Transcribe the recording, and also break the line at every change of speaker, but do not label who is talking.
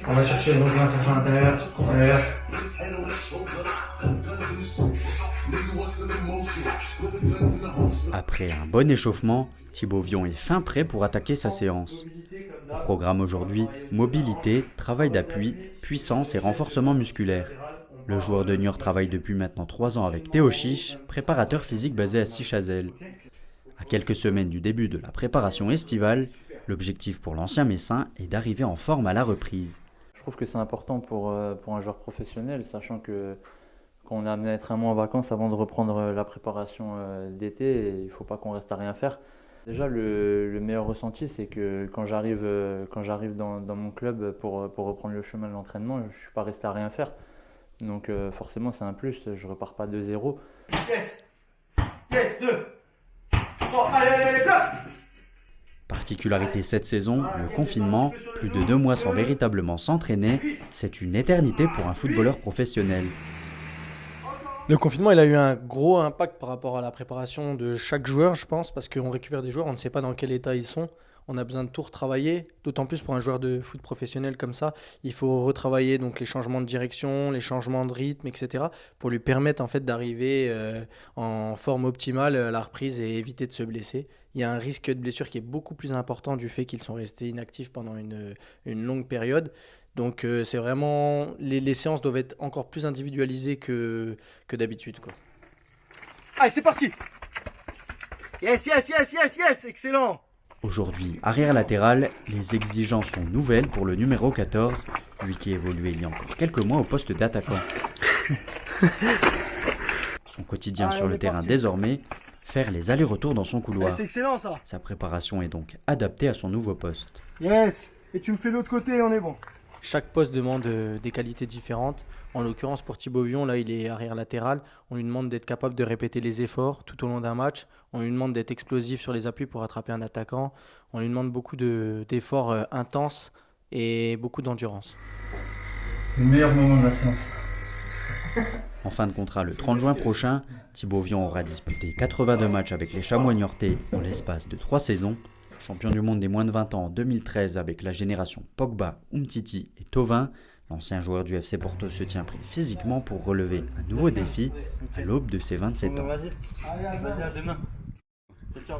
On va chercher le besoin sur l'intérieur.
Après un bon échauffement, Thibaut Vion est fin prêt pour attaquer sa séance. Au programme aujourd'hui, mobilité, travail d'appui, puissance et renforcement musculaire. Le joueur de Niort travaille depuis maintenant 3 ans avec Théo Chiche, préparateur physique basé à Sichazel. À quelques semaines du début de la préparation estivale, l'objectif pour l'ancien Messin est d'arriver en forme à la reprise.
Je trouve que c'est important pour un joueur professionnel, sachant qu'on est amené à être un mois en vacances avant de reprendre la préparation d'été et il ne faut pas qu'on reste à rien faire. Déjà, le meilleur ressenti, c'est que quand j'arrive dans mon club pour reprendre le chemin de l'entraînement, je ne suis pas resté à rien faire. Donc forcément, c'est un plus, je ne repars pas de zéro.
Yes, 2, 3, allez, bloc.
Particularité cette saison, le confinement, plus de 2 mois sans véritablement s'entraîner, c'est une éternité pour un footballeur professionnel.
Le confinement, il a eu un gros impact par rapport à la préparation de chaque joueur, je pense, parce qu'on récupère des joueurs, on ne sait pas dans quel état ils sont. On a besoin de tout retravailler, d'autant plus pour un joueur de foot professionnel comme ça. Il faut retravailler donc les changements de direction, les changements de rythme, etc. pour lui permettre en fait d'arriver en forme optimale à la reprise et éviter de se blesser. Il y a un risque de blessure qui est beaucoup plus important du fait qu'ils sont restés inactifs pendant une longue période. Donc c'est vraiment les séances doivent être encore plus individualisées que d'habitude, quoi.
Allez, c'est parti. Yes, excellent.
Aujourd'hui, arrière latéral, les exigences sont nouvelles pour le numéro 14, lui qui évoluait il y a encore quelques mois au poste d'attaquant. Son quotidien sur le terrain désormais, faire les allers-retours dans son couloir.
C'est excellent ça.
Sa préparation est donc adaptée à son nouveau poste.
Yes, et tu me fais l'autre côté, on est bon.
Chaque poste demande des qualités différentes. En l'occurrence, pour Thibaut Vion, là, il est arrière latéral. On lui demande d'être capable de répéter les efforts tout au long d'un match. On lui demande d'être explosif sur les appuis pour attraper un attaquant. On lui demande beaucoup d'efforts intenses et beaucoup d'endurance.
C'est le meilleur moment de la séance.
En fin de contrat le 30 juin prochain, Thibaut Vion aura disputé 82 matchs avec les Chamois niortais en l'espace de 3 saisons. Champion du monde des moins de 20 ans en 2013 avec la génération Pogba, Umtiti et Thauvin, l'ancien joueur du FC Porto se tient prêt physiquement pour relever un nouveau défi à l'aube de ses 27 ans.
Vas-y, à demain. Ciao.